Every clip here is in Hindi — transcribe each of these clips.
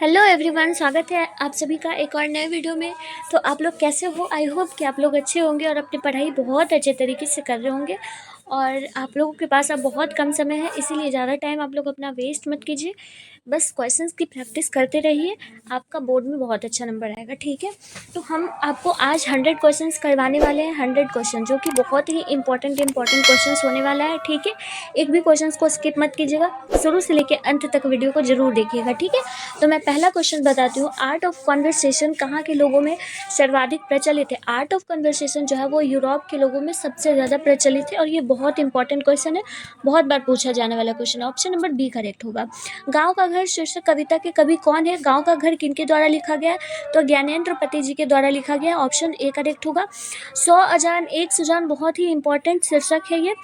हेलो एवरीवन, स्वागत है आप सभी का एक और नए वीडियो में। तो आप लोग कैसे हो? आई होप कि आप लोग अच्छे होंगे और अपनी पढ़ाई बहुत अच्छे तरीके से कर रहे होंगे। और आप लोगों के पास अब बहुत कम समय है, इसीलिए ज़्यादा टाइम आप लोग अपना वेस्ट मत कीजिए। बस क्वेश्चंस की प्रैक्टिस करते रहिए, आपका बोर्ड में बहुत अच्छा नंबर आएगा। ठीक है, तो हम आपको आज 100 क्वेश्चंस करवाने वाले हैं। 100 क्वेश्चन जो कि बहुत ही इंपॉर्टेंट क्वेश्चंस होने वाला है। ठीक है, एक भी क्वेश्चंस को स्किप मत कीजिएगा, शुरू से लेकर अंत तक वीडियो को जरूर देखिएगा। ठीक है, तो मैं पहला क्वेश्चन बताती हूँ। आर्ट ऑफ कन्वर्सेशन कहाँ के लोगों में सर्वाधिक प्रचलित है? आर्ट ऑफ कन्वर्सेशन जो है वो यूरोप के लोगों में सबसे ज़्यादा प्रचलित है और ये बहुत इंपॉर्टेंट क्वेश्चन है, बहुत बार पूछा जाने वाला क्वेश्चन है। ऑप्शन नंबर बी करेक्ट होगा। गाँव का घर शीर्षक कविता के कवि कौन है? गाँव का घर किनके द्वारा लिखा गया है? तो ज्ञानेंद्र पति जी के द्वारा लिखा गया। ऑप्शन ए करेक्ट होगा। 100 अजान एक सुजान बहुत ही इंपॉर्टेंट शीर्षक है, ये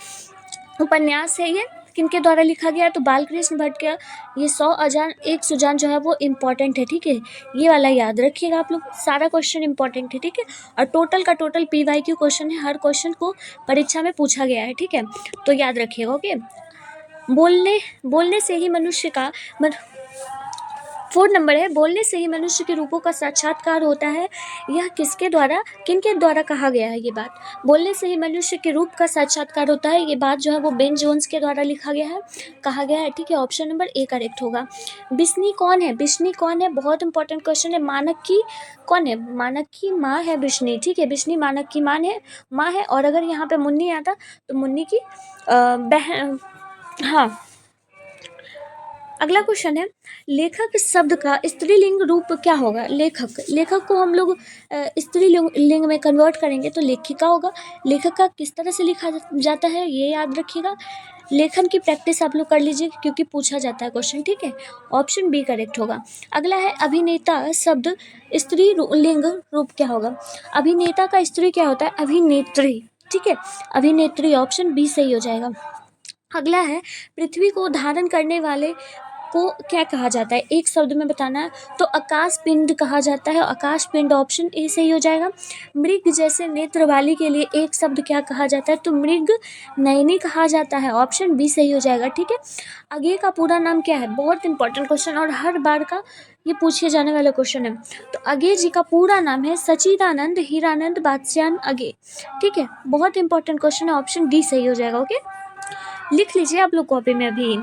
उपन्यास है। ये किनके द्वारा लिखा गया है? तो बालकृष्ण भट्ट का ये 100 अजान एक सुजान जो है वो इम्पॉर्टेंट है। ठीक है, ये वाला याद रखिएगा आप लोग, सारा क्वेश्चन इंपॉर्टेंट है। ठीक है, और टोटल का टोटल PYQ क्वेश्चन है, हर क्वेश्चन को परीक्षा में पूछा गया है। ठीक है, तो याद रखिएगा। ओके, बोलने से ही मनुष्य का 4 नंबर है, बोलने से ही मनुष्य के रूपों का साक्षात्कार होता है। यह किसके द्वारा किनके द्वारा कहा गया है? ये बात बोलने से ही मनुष्य के रूप का साक्षात्कार होता है, ये बात जो है वो बेन जोन्स के द्वारा लिखा गया है, कहा गया है। ठीक है, ऑप्शन नंबर ए करेक्ट होगा। बिस्नी कौन है? बिस्नी कौन है? बहुत इंपॉर्टेंट क्वेश्चन है। मानक की कौन है? मानक की माँ है बिस्नी। ठीक है, बिस्नी मानक की माँ है। और अगर यहाँ पे मुन्नी आता तो मुन्नी की बहन। हाँ, अगला क्वेश्चन है, लेखक शब्द का स्त्रीलिंग रूप क्या होगा? लेखक को हम लोग स्त्रीलिंग में कन्वर्ट करेंगे तो लेखिका होगा। लेखक का किस तरह से लिखा जाता है ये याद रखिएगा। लेखन की प्रैक्टिस आप लोग कर लीजिए क्योंकि पूछा जाता है क्वेश्चन। ठीक है, ऑप्शन बी करेक्ट होगा। अगला है, अभिनेता शब्द स्त्रीलिंग रूप क्या होगा? अभिनेता का स्त्री क्या होता है? अभिनेत्री। ठीक है, अभिनेत्री, ऑप्शन बी सही हो जाएगा। अगला है, पृथ्वी को धारण करने वाले को क्या कहा जाता है? एक शब्द में बताना है तो आकाश पिंड कहा जाता है। आकाश पिंड, ऑप्शन ए सही हो जाएगा। मृग जैसे नेत्र वाली के लिए एक शब्द क्या कहा जाता है? तो मृग नयनी कहा जाता है। ऑप्शन बी सही हो जाएगा। ठीक है, अगे का पूरा नाम क्या है? बहुत इंपॉर्टेंट क्वेश्चन और हर बार का ये पूछे जाने वाला क्वेश्चन है। तो अगे जी का पूरा नाम है सचिदानंद हीरानंद बादश्यान अगे। ठीक है, बहुत इंपॉर्टेंट क्वेश्चन है, ऑप्शन डी सही हो जाएगा। ओके, लिख लीजिए आप लोग कॉपी में अभी।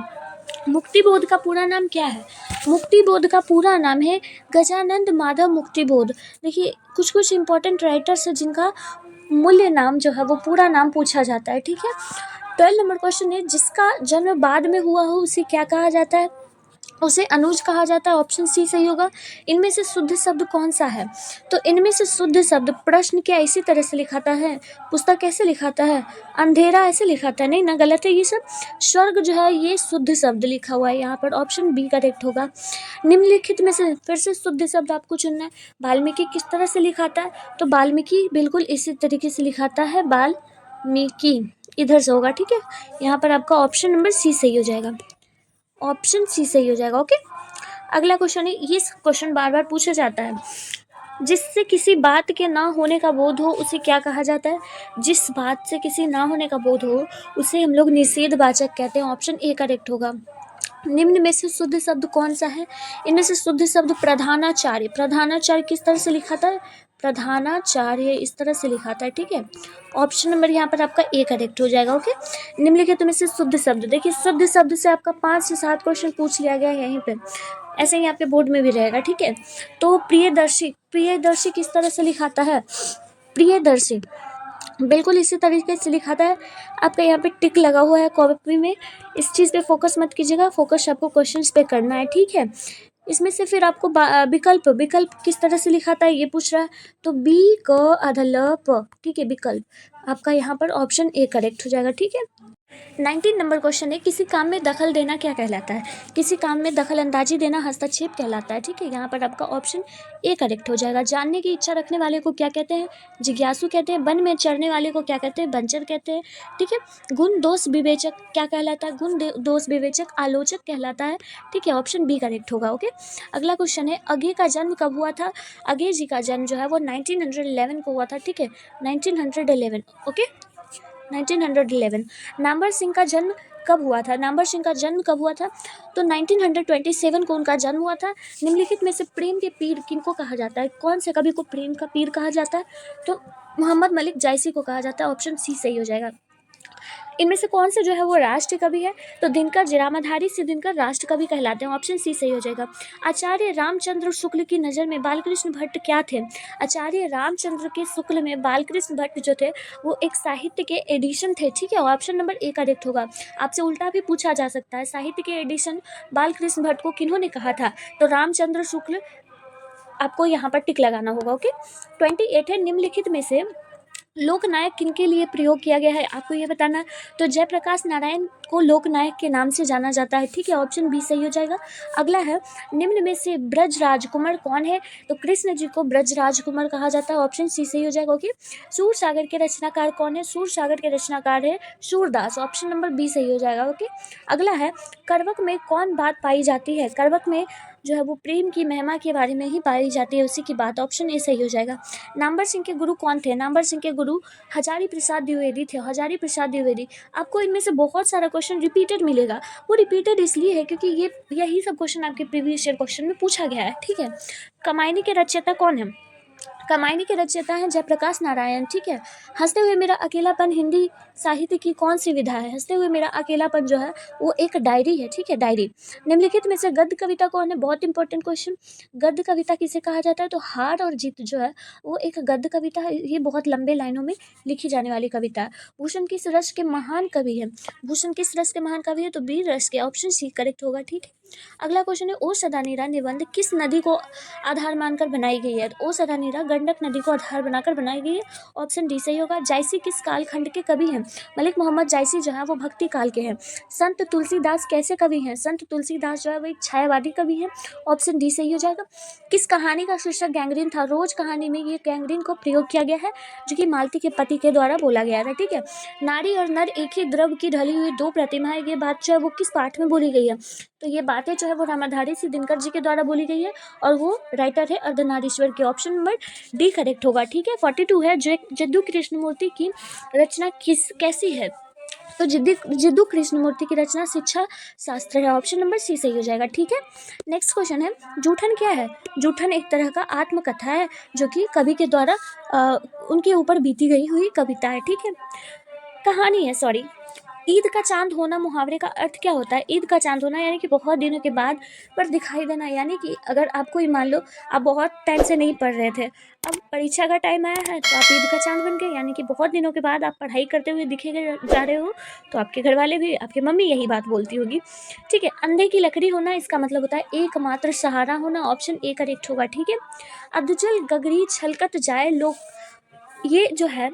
मुक्तिबोध का पूरा नाम क्या है? मुक्तिबोध का पूरा नाम है गजानंद माधव मुक्तिबोध। देखिए, कुछ कुछ इंपॉर्टेंट राइटर्स हैं जिनका मूल्य नाम जो है वो पूरा नाम पूछा जाता है। ठीक है, 12 नंबर क्वेश्चन है, जिसका जन्म बाद में हुआ हो उसे क्या कहा जाता है? उसे अनुज कहा जाता है। ऑप्शन सी सही होगा। इनमें से शुद्ध शब्द कौन सा है? तो इनमें से शुद्ध शब्द, प्रश्न क्या इसी तरह से लिखाता है? पुस्तक कैसे लिखाता है? अंधेरा ऐसे लिखाता है? नहीं ना, गलत है ये सब। स्वर्ग जो है ये शुद्ध शब्द लिखा हुआ है यहाँ पर, ऑप्शन बी करेक्ट होगा। निम्नलिखित में से फिर से शुद्ध शब्द आपको चुनना है। वाल्मीकि किस तरह से लिखाता है? तो वाल्मीकि बिल्कुल इसी तरीके से लिखाता है, वाल्मीकि इधर से होगा। ठीक है, यहाँ पर आपका ऑप्शन नंबर सी सही हो जाएगा। ऑप्शन सी सही हो जाएगा। ओके, अगला क्वेश्चन है, ये क्वेश्चन बार बार पूछा जाता है, जिससे किसी बात के ना होने का बोध हो उसे क्या कहा जाता है? जिस बात से किसी ना होने का बोध हो उसे हम लोग निषेधवाचक कहते हैं। ऑप्शन ए करेक्ट होगा। निम्न में से शुद्ध शब्द कौन सा है? इनमें से शुद्ध शब्द प्रधानाचार्य। प्रधानाचार्य किस तरह से लिखा था? प्रधानाचार्य इस तरह से लिखा था। ठीक है, ऑप्शन नंबर यहाँ पर आपका ए करेक्ट हो जाएगा। ओके, निम्नलिखित में से शुद्ध शब्द, देखिए शुद्ध शब्द से आपका 5 से 7 क्वेश्चन पूछ लिया गया है यहीं पे, ऐसे ही आपके बोर्ड में भी रहेगा। ठीक है, तो प्रियदर्शी, प्रियदर्शी किस तरह से लिखाता है? प्रियदर्शी बिल्कुल इसी तरीके से लिखाता है। आपका यहाँ पे टिक लगा हुआ है कॉपी में, इस चीज़ पे फोकस मत कीजिएगा, फोकस आपको क्वेश्चंस पे करना है। ठीक है, इसमें से फिर आपको विकल्प किस तरह से लिखाता है ये पूछ रहा है, तो बी क अधल प। ठीक है, विकल्प आपका यहाँ पर ऑप्शन ए करेक्ट हो जाएगा। ठीक है, 19 नंबर क्वेश्चन है, किसी काम में दखल देना क्या कहलाता है? किसी काम में दखल अंदाजी देना हस्तक्षेप कहलाता है। ठीक है, यहाँ पर आपका ऑप्शन ए करेक्ट हो जाएगा। जानने की इच्छा रखने वाले को क्या कहते हैं? जिज्ञासु कहते हैं। वन में चढ़ने वाले को क्या कहते हैं? बनचर कहते हैं। ठीक है, गुण दोष विवेचक क्या कहलाता है? गुण दोष विवेचक आलोचक कहलाता है। ठीक है, ऑप्शन बी करेक्ट होगा। ओके, अगला क्वेश्चन है, अगे का जन्म कब हुआ था? अगे जी का जन्म जो है वो 1911 को हुआ था। ठीक है, 1911। ओके, 1911। नामवर सिंह का जन्म कब हुआ था? नामवर सिंह का जन्म कब हुआ था? तो 1927 को उनका जन्म हुआ था। निम्नलिखित में से प्रेम के पीर किनको कहा जाता है? कौन से कवि को प्रेम का पीर कहा जाता है? तो मोहम्मद मलिक जायसी को कहा जाता है। ऑप्शन सी सही हो जाएगा। इनमें से कौन से जो है वो राष्ट्र कवि है? तो दिनकर जिरामधारी से दिनकर राष्ट्र कवि कहलाते हैं। ऑप्शन सी सही हो जाएगा। आचार्य रामचंद्र शुक्ल की नज़र में बालकृष्ण भट्ट क्या थे? आचार्य रामचंद्र के शुक्ल में बालकृष्ण भट्ट जो थे वो एक साहित्य के एडिशन थे। ठीक है, ऑप्शन नंबर ए करेक्ट होगा। आपसे उल्टा भी पूछा जा सकता है, साहित्य के एडिशन बालकृष्ण भट्ट को किन्होंने कहा था? तो रामचंद्र शुक्ल, आपको यहाँ पर टिक लगाना होगा। ओके, 28 है, निम्नलिखित में से लोकनायक किनके लिए प्रयोग किया गया है? आपको ये बताना है। तो जयप्रकाश नारायण को लोकनायक के नाम से जाना जाता है। ठीक है, ऑप्शन बी सही हो जाएगा। अगला है, निम्न में से ब्रज राजकुमार कौन है? तो कृष्ण जी को ब्रज राजकुमार कहा जाता है। ऑप्शन सी सही हो जाएगा। ओके, सूर सागर के रचनाकार कौन है? सूर सागर के रचनाकार है सूरदास। ऑप्शन नंबर बी सही हो जाएगा। ओके, अगला है, करवक में कौन बात पाई जाती है? करवक में जो है वो प्रेम की महिमा के बारे में ही पाई जाती है, उसी की बात। ऑप्शन ए सही हो जाएगा। नामवर सिंह के गुरु कौन थे? नामवर सिंह के गुरु हजारी प्रसाद द्विवेदी थे। हजारी प्रसाद द्विवेदी, आपको इनमें से बहुत सारा क्वेश्चन रिपीटेड मिलेगा। वो रिपीटेड इसलिए है क्योंकि यही सब क्वेश्चन आपके प्रीवियस ईयर क्वेश्चन में पूछा गया है। ठीक है, कमायनी के रचयिता कौन है? कमायनी के रचयिता हैं जयप्रकाश नारायण। ठीक है, हंसते हुए मेरा अकेलापन हिंदी साहित्य की कौन सी विधा है? हंसते हुए मेरा अकेलापन जो है वो एक डायरी है। ठीक है, डायरी। निम्नलिखित में से गद्य कविता कौन है? बहुत इंपॉर्टेंट क्वेश्चन। गद्य कविता किसे कहा जाता है? तो हार और जीत जो है वो एक गद्य कविता है। ये बहुत लंबे लाइनों में लिखी जाने वाली कविता है। भूषण किस रस के महान कवि है? भूषण किस रस के महान कवि है? तो वीर रस के। ऑप्शन सी करेक्ट होगा। ठीक है, अगला क्वेश्चन है, ओ सदा नीरा निबंध किस नदी को आधार मानकर बनाई गई है? ओ सदा नीरा गंडक नदी को आधार बनाकर बनाई गई है। ऑप्शन डी सही होगा। जायसी किस कालखंड के कवि हैं? मलिक मोहम्मद जायसी जो है वो भक्ति काल के हैं। संत तुलसीदास कैसे कवि हैं? संत तुलसीदास जो है वो एक छायावादी कवि हैं। ऑप्शन डी सही हो जाएगा। किस कहानी का शीर्षक गैंग्रीन था? रोज कहानी में ये गैंग्रीन को प्रयोग किया गया है, जो कि मालती के पति के द्वारा बोला गया था। ठीक है, नारी और नर एक ही द्रव की ढली हुई दो प्रतिमाएं, ये बात जो है वो किस पाठ में बोली गई है? तो ये बातें जो है वो रामाधारी सिंह दिनकर जी के द्वारा बोली गई है और वो राइटर है अर्धनारीश्वर के। ऑप्शन नंबर डी करेक्ट होगा। ठीक है, 42 है, जद्दू कृष्णमूर्ति की रचना कैसी है? तो जद्दू कृष्णमूर्ति की रचना शिक्षा शास्त्र है। ऑप्शन नंबर सी सही हो जाएगा। ठीक है, नेक्स्ट क्वेश्चन है, जूठन क्या है? जूठन एक तरह का आत्मकथा है जो कि कवि के द्वारा उनके ऊपर बीती गई हुई कविता है। ठीक है, कहानी है, सॉरी। ईद का चांद होना मुहावरे का अर्थ क्या होता है? ईद का चांद होना यानी कि बहुत दिनों के बाद पर दिखाई देना, यानी कि अगर आपको मान लो आप बहुत टाइम से नहीं पढ़ रहे थे, अब परीक्षा का टाइम आया है तो आप ईद का चांद बन गए, यानी कि बहुत दिनों के बाद आप पढ़ाई करते हुए दिखे जा रहे हो, तो आपके घर वाले भी, आपकी मम्मी यही बात बोलती होगी। ठीक है, अंधे की लकड़ी होना, इसका मतलब होता है एकमात्र सहारा होना। ऑप्शन ए करेक्ट होगा। ठीक है, अधजल गगरी छलकत जाए लोग, ये जो है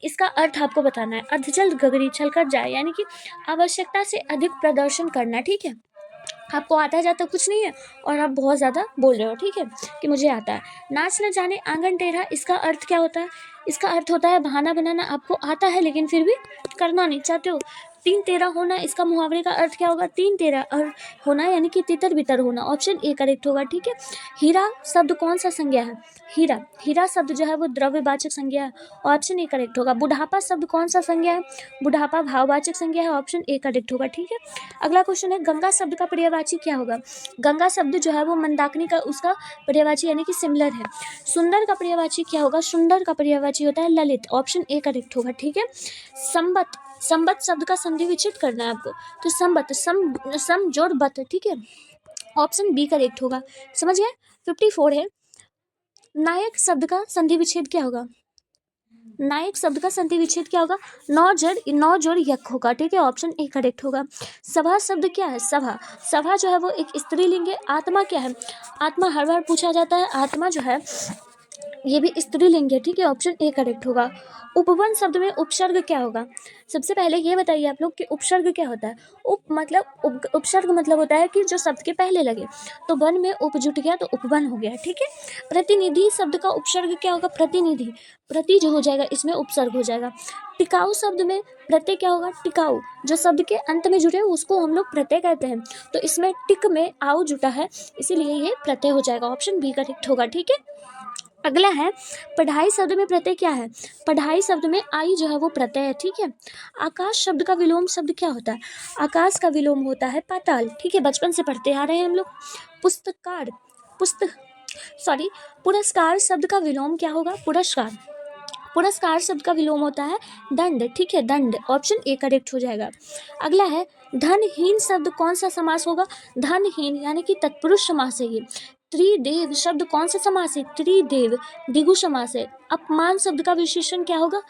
इसका अर्थ आपको बताना है। अधजल गगरी छलकत जाए यानी कि आवश्यकता से अधिक प्रदर्शन करना। ठीक है, आपको आता जाता कुछ नहीं है और आप बहुत ज़्यादा बोल रहे हो, ठीक है, कि मुझे आता है। नाच न जाने आंगन टेढ़ा, इसका अर्थ क्या होता है? इसका अर्थ होता है बहाना बनाना, आपको आता है लेकिन फिर भी करना नहीं चाहते हो। तीन तेरा होना, इसका मुहावरे का अर्थ क्या होगा? तीन तेरा और होना यानी कि तितर बितर होना। ऑप्शन ए करेक्ट होगा। ठीक है, हीरा शब्द कौन सा संज्ञा है? हीरा, हीरा शब्द जो है वो द्रव्यवाचक संज्ञा है। ऑप्शन ए करेक्ट होगा। बुढ़ापा शब्द कौन सा संज्ञा है? बुढ़ापा भाववाचक संज्ञा है। ऑप्शन ए करेक्ट होगा। ठीक है, अगला क्वेश्चन है, गंगा शब्द का पर्यायवाची क्या होगा? गंगा शब्द जो है वो मंदाकिनी का उसका पर्यायवाची यानी कि सिमिलर है। सुंदर का पर्यायवाची क्या होगा? सुंदर का पर्यायवाची होता है ललित। ऑप्शन ए करेक्ट होगा। ठीक है, संबत, संबत शब्द का संधि विच्छेद करना है आपको, तो संबत, सम जोड़ बत। ठीक है, ऑप्शन बी करेक्ट होगा। समझ गए? 54 है, नायक शब्द का संधि विच्छेद क्या होगा? नायक शब्द का संधि विच्छेद क्या होगा? नौ जोड़ यक होगा। ठीक है, ऑप्शन ए करेक्ट होगा। सभा शब्द क्या है? सभा, सभा जो है वो एक स्त्रीलिंग है। आत्मा क्या है? आत्मा हर बार पूछा जाता है, आत्मा जो है ये भी स्त्रीलिंग है। ठीक है, ऑप्शन ए करेक्ट होगा। उपवन शब्द में उपसर्ग क्या होगा? सबसे पहले ये बताइए आप लोग कि उपसर्ग क्या होता है? उपसर्ग मतलब होता है कि जो शब्द के पहले लगे, तो वन में उप जुट गया तो उपवन हो गया। ठीक है, प्रतिनिधि शब्द का उपसर्ग क्या होगा? प्रतिनिधि, प्रति जो हो जाएगा इसमें उपसर्ग हो जाएगा। टिकाऊ शब्द में प्रत्यय क्या होगा? टिकाऊ, जो शब्द के अंत में जुड़े उसको हम लोग प्रत्यय कहते हैं, तो इसमें टिक में आऊ जुटा है इसीलिए ये प्रत्यय हो जाएगा। ऑप्शन बी करेक्ट होगा। ठीक है, अगला है पढ़ाई शब्द में प्रत्यय क्या है। पढ़ाई शब्द में आई जो है वो प्रत्यय है, ठीक है। आकाश शब्द का विलोम शब्द क्या होता है। आकाश का विलोम होता है पाताल, ठीक है, बचपन से पढ़ते आ रहे हैं हम लोग। पुस्तकार पुस्तक सॉरी पुरस्कार शब्द का विलोम क्या होगा। पुरस्कार। पुरस्कार शब्द का विलोम होता है दंड, ठीक है, दंड। ऑप्शन ए करेक्ट हो जाएगा। अगला है धनहीन शब्द कौन सा समास होगा। धनहीन यानी कि तत्पुरुष समास है ये। त्रिदेव शब्द कौन सा समास है। त्रिदेव द्विगु समास है। अपमान शब्द का विशेषण क्या होगा।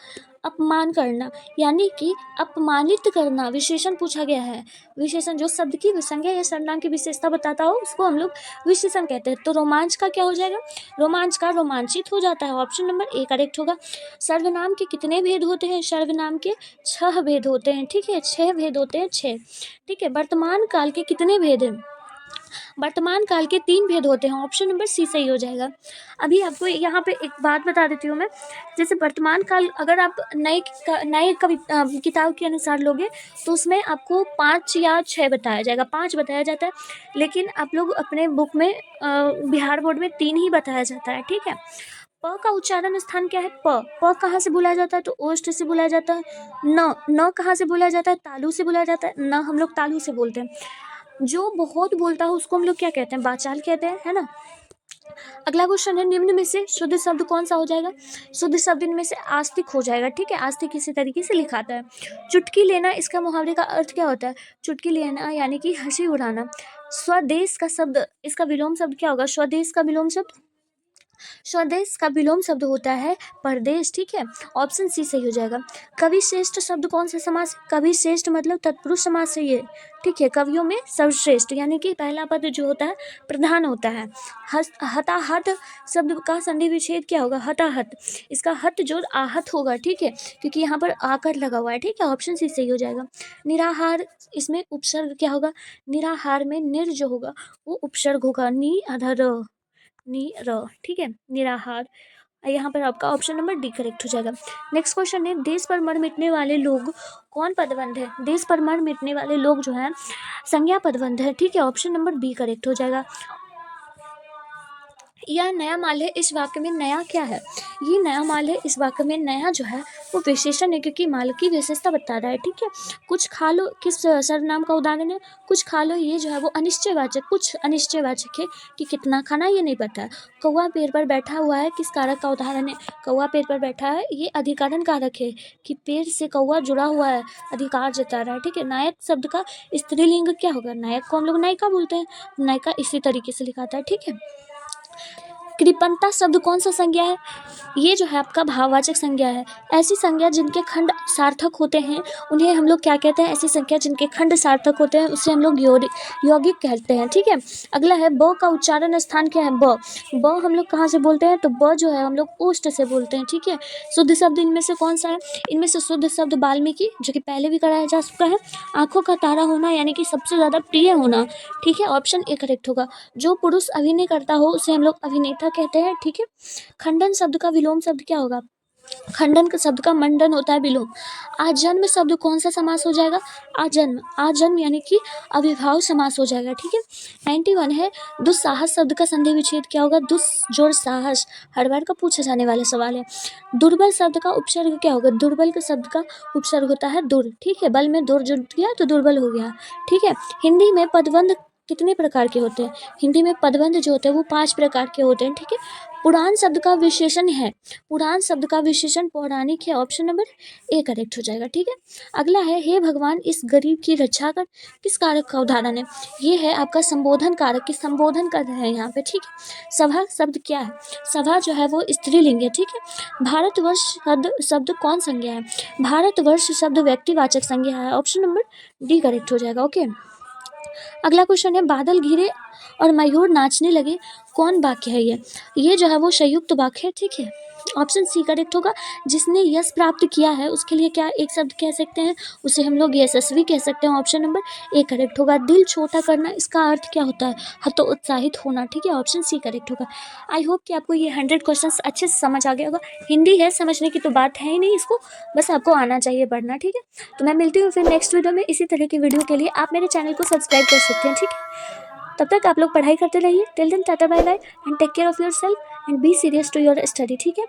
अपमान करना यानी कि अपमानित करना विशेषण पूछा गया है। विशेषण जो शब्द की विसंज्ञा या सर्वनाम की विशेषता बताता हो उसको हम लोग विशेषण कहते हैं। तो रोमांच का क्या हो जाएगा। रोमांच का रोमांचित हो जाता है। ऑप्शन नंबर ए करेक्ट होगा। सर्वनाम के कितने भेद होते हैं। सर्वनाम के 6 भेद होते हैं, ठीक है, 6 भेद होते हैं, 6, ठीक है। वर्तमान काल के कितने भेद हैं। वर्तमान काल के 3 भेद होते हैं। ऑप्शन नंबर सी सही हो जाएगा। अभी आपको यहाँ पे एक बात बता देती हूँ मैं, जैसे वर्तमान काल अगर आप नए किताब के अनुसार लोगे तो उसमें आपको 5 या 6 बताया जाएगा, 5 बताया जाता है, लेकिन आप लोग अपने बुक में बिहार बोर्ड में 3 ही बताया जाता है, ठीक है। प का उच्चारण स्थान क्या है। प कहाँ से बोला जाता है। तो ओष्ठ से बोला जाता है। न कहाँ से बोला जाता है। तालु से बोला जाता है। न हम लोग तालु से बोलते हैं। जो बहुत बोलता है उसको हम लोग क्या कहते हैं। वाचाल कहते हैं, है ना। अगला क्वेश्चन है निम्न में से शुद्ध शब्द कौन सा हो जाएगा। शुद्ध शब्द इनमें से आस्तिक हो जाएगा, ठीक है। आस्तिक इसी तरीके से लिखाता है। चुटकी लेना इसका मुहावरे का अर्थ क्या होता है। चुटकी लेना यानी कि हंसी उड़ाना। स्वदेश का शब्द इसका विलोम शब्द क्या होगा। स्वदेश का विलोम शब्द स्वदेश का विलोम शब्द होता है परदेश, ठीक है। ऑप्शन सी सही हो जाएगा। कवि श्रेष्ठ शब्द कौन सा समास। कवि श्रेष्ठ मतलब तत्पुरुष समास है ये, ठीक है। कवियों में सर्वश्रेष्ठ यानी कि पहला पद जो होता है प्रधान होता है। हताहत शब्द का संधि विच्छेद क्या होगा। हताहत इसका हत जोड़ आहत होगा, ठीक है, क्योंकि यहाँ पर आकर लगा हुआ है, ठीक है। ऑप्शन सी सही हो जाएगा। निराहार इसमें उपसर्ग क्या होगा। निराहार में निर जो होगा वो उपसर्ग होगा। नी अधर ठीक है, निराहार। यहाँ पर आपका ऑप्शन नंबर डी करेक्ट हो जाएगा। नेक्स्ट क्वेश्चन है देश पर मर मिटने वाले लोग कौन पदबंध है। देश पर मर मिटने वाले लोग जो है संज्ञा पदबंध है, ठीक है। ऑप्शन नंबर बी करेक्ट हो जाएगा। यह नया माल है इस वाक्य में नया क्या है। ये नया माल है इस वाक्य में नया जो है वो विशेषण है, क्योंकि माल की विशेषता बता रहा है, ठीक है। कुछ खा लो किस सर्वनाम का उदाहरण है। कुछ खा लो ये जो है वो अनिश्चयवाचक, कुछ अनिश्चयवाचक है कि कितना खाना ये नहीं पता है। कौवा पेड़ पर बैठा हुआ है किस कारक का उदाहरण है। कौवा पेड़ पर बैठा है ये अधिकारण कारक है कि पेड़ से कौवा जुड़ा हुआ है, अधिकार जता रहा है, ठीक है। नायक शब्द का स्त्रीलिंग क्या होगा। नायक को हम लोग नायिका बोलते हैं। नायिका इसी तरीके से लिखाता है, ठीक है। कृपणता शब्द कौन सा संज्ञा है। ये जो है आपका भाववाचक संज्ञा है। ऐसी संज्ञा जिनके खंड सार्थक होते हैं उन्हें हम लोग क्या कहते हैं। ऐसी संज्ञा जिनके खंड सार्थक होते हैं उससे हम लोग यौगिक कहते हैं, ठीक है। अगला है ब का उच्चारण स्थान क्या है। ब हम लोग कहाँ से बोलते हैं। तो ब जो है हम लोग ओष्ठ से बोलते हैं, ठीक है। शुद्ध शब्द इनमें से कौन सा है। इनमें से शुद्ध शब्द वाल्मीकि जो कि पहले भी कराया जा चुका है। आंखों का तारा होना यानी कि सबसे ज़्यादा प्रिय होना, ठीक है। ऑप्शन ए करेक्ट होगा। जो पुरुष अभिनय करता हो उसे हम लोग अभिनेता कहते हैं, ठीक है। खंडन शब्द का विलोम शब्द क्या होगा। खंडन का शब्द का मंडन होता है विलोम। आजन्म शब्द कौन सा समास हो जाएगा। आजन्म यानी कि अविभाव समास हो जाएगा, ठीक है। 91 है दुस्साहस शब्द का संधि विच्छेद क्या होगा। दुस जोड़ साहस हर बार का पूछा जाने वाला सवाल है। दुर्बल शब्द का उपसर्ग क्या होगा। दुर्बल के शब्द का उपसर्ग होता है दुर, ठीक है। बल में दुर जुड़ गया तो दुर्बल हो गया, ठीक है। हिंदी में पदबंध कितने प्रकार के होते हैं। हिंदी में पदबंध जो होते हैं वो 5 प्रकार के होते हैं, ठीक है। पुराण शब्द का विशेषण है। पुराण शब्द का विशेषण पौराणिक है। ऑप्शन नंबर ए करेक्ट हो जाएगा, ठीक है। अगला है हे भगवान इस गरीब की रक्षा कर किस कारक का उदाहरण है। ये है आपका संबोधन कारक की संबोधन कर रहे हैं यहाँ पे, ठीक है। सभा शब्द क्या है। सभा जो है वो स्त्रीलिंग है, ठीक है। भारतवर्ष शब्द कौन संज्ञा है। भारतवर्ष शब्द व्यक्तिवाचक संज्ञा है। ऑप्शन नंबर डी करेक्ट हो जाएगा, ओके। अगला क्वेश्चन है बादल घिरे और मयूर नाचने लगे कौन वाक्य है। ये जो है वो संयुक्त वाक्य है, ठीक है। ऑप्शन सी करेक्ट होगा। जिसने यश प्राप्त किया है उसके लिए क्या एक शब्द कह सकते हैं, उसे हम लोग यशस्वी कह सकते हैं। ऑप्शन नंबर ए करेक्ट होगा। दिल छोटा करना इसका अर्थ क्या होता है। हतोत्साहित होना, ठीक है। ऑप्शन सी करेक्ट होगा। आई होप कि आपको ये 100 क्वेश्चन अच्छे से समझ आ गया होगा। हिंदी है, समझने की तो बात है ही नहीं, इसको बस आपको आना चाहिए पढ़ना, ठीक है। तो मैं मिलती हूँ फिर नेक्स्ट वीडियो में। इसी तरह की वीडियो के लिए आप मेरे चैनल को सब्सक्राइब कर सकते हैं, ठीक है। तब तक आप लोग पढ़ाई करते रहिए। Till then tata bye bye and take care of yourself. And be serious to your study, ठीक है।